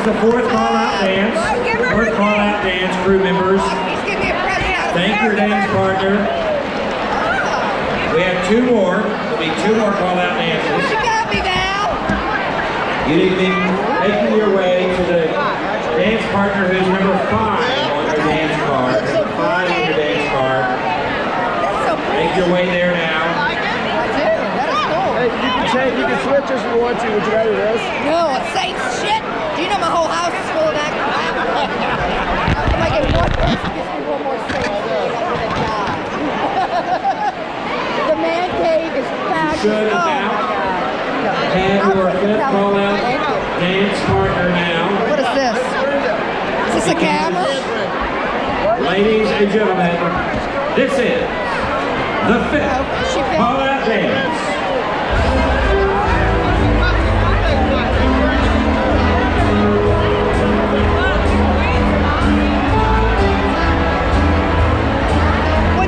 was the fourth call-out dance. Fourth call-out dance, crew members. Thank your dance partner. We have two more. There'll be two more call-out dances. You got me now. You need to be making your way to the dance partner who's number 5 on your dance card. Number 5 on your dance card. Make your way there now. Hey, you can switch if you want to. Would you rather this? No, it's same shit. Do you know my whole house is full of that crap? I'm like, if one person gives me one more safe thing, I'm gonna die. The man cave is back. You should have now had your fifth call-out dance partner now. What is this? Is this a camera? Ladies and gentlemen, this is the fifth call-out dance.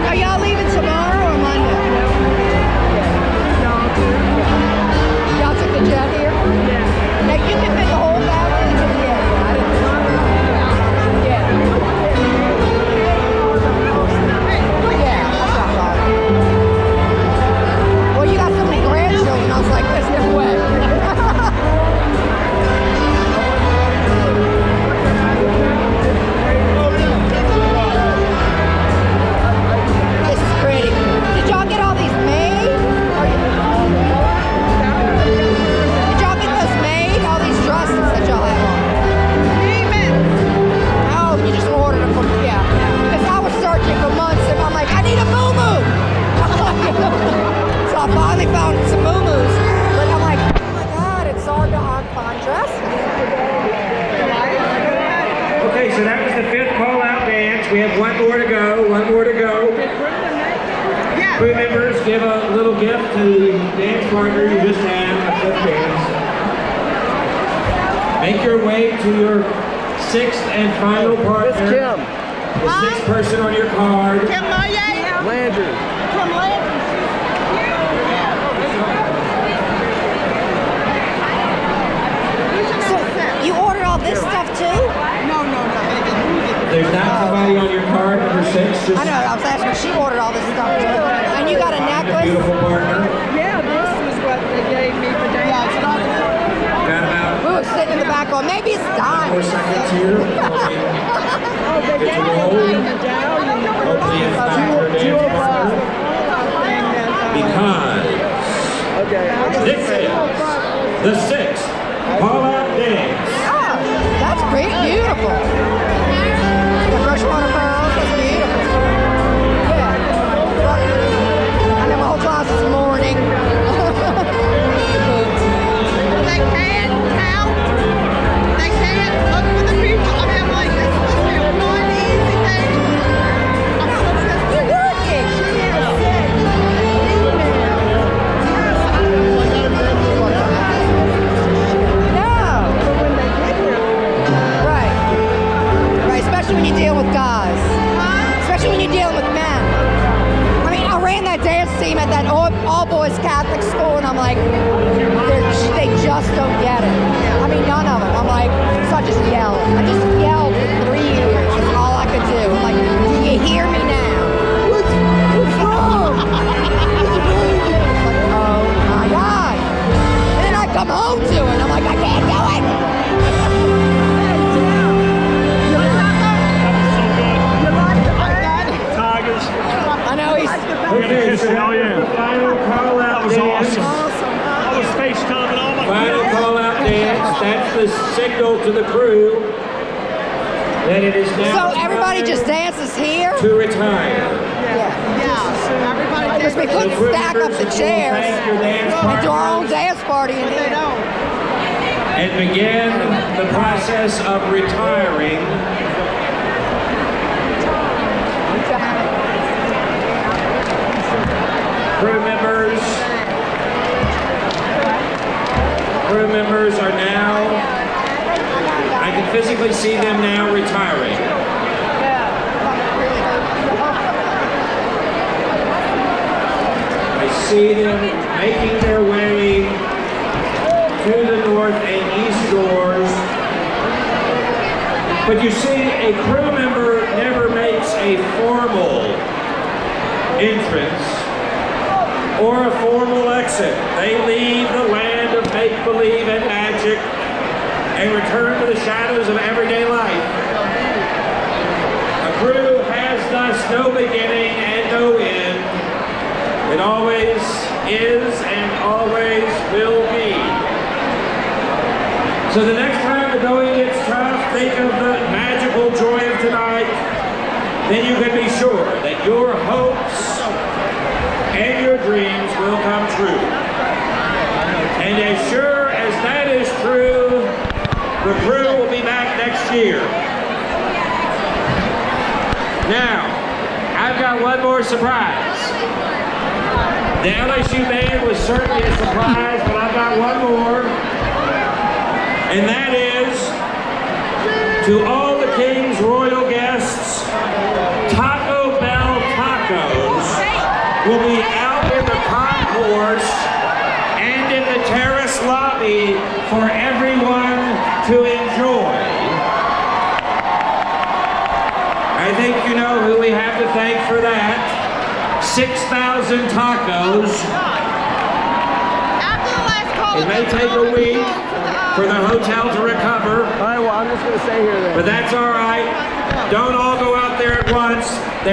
Are y'all leaving tomorrow or Monday? Y'all took the jet here? Yeah. Now you can fit the whole family into the jet. I didn't know. Yeah. Yeah, that's not right. Well, you got so many grandchildren. I was like, there's no way. This is pretty. Did y'all get all these made? Did y'all get those made? All these dresses that y'all have on? Oh, you just ordered them from, yeah. Because I was searching for months and I'm like, I need a moo-moo. So I finally found some moo-moos. But I'm like, oh my God, it's hard to find dresses. Okay, so that was the fifth call-out dance. We have one more to go. One more to go. Crew members, give a little gift to the dance partner you just had, a quick dance. Make your way to your sixth and final partner. It's Kim. The sixth person on your card. Landry. So you ordered all this stuff too? There's not somebody on your card, number 6. Just I know, I was asking, she ordered all this stuff too. And you got a necklace? beautiful partner. Yeah, this is what they gave me for dance. Got about We were sitting in the back going, maybe it's 4 diamonds. seconds here. Oh, they Get gave to me roll. a medallion. Hopefully you find your dance partner. Because this is the 6th call-out dance. Oh, that's pretty beautiful. The freshwater pearls, that's beautiful. Yeah. I know my whole class is mourning. They can't count. They can't look for the people. I mean, I'm like, this must be a one easy thing. I'm so pissed. You're working. No. Right. Right, especially when you're dealing with guys. Especially when you're dealing with men. I mean, I ran that dance team at that all-boys Catholic school, and I'm like, they just don't get it. I mean, none of them. I'm like, so I just yelled. I just yelled for 3 years. That's all I could do. I'm like, do you hear me now? What's wrong? I'm like, oh my God. And then I come home to it. I'm like, I can't do it. Tigers. I know he's... Okay, so Hell yeah. the final call-out That was dance. awesome. I was FaceTiming all my Final call-out dance. That's the signal to the crew that it is now So everybody time just dances here? to retire. Yeah, everybody Because we couldn't crew stack up members the will chairs thank your dance and do our partner own dance party in They here. don't. and begin the process of retiring. Crew members are now, I can physically see them now retiring. I see them making their way to the north and east doors But you see, a crew member never makes a formal entrance or a formal exit. They leave the land of make-believe and magic and return to the shadows of everyday life. A crew has thus no beginning and no end. It always is and always will be. So the next time the going gets tough, think of the magical joy of tonight. Then you can be sure that your hopes and your dreams will come true. And as sure as that is true, the crew will be back next year. Now, I've got one more surprise. The LSU band was certainly a surprise, but I've got one more. And that is, to all the King's royal guests, Taco Bell tacos will be out in the concourse and in the terrace lobby for everyone to enjoy. I think you know who we have to thank for that. 6,000 tacos. After the last call, It may take a week for the hotel to recover, All right, well, I'm just going to stay here then. but that's all right. Don't all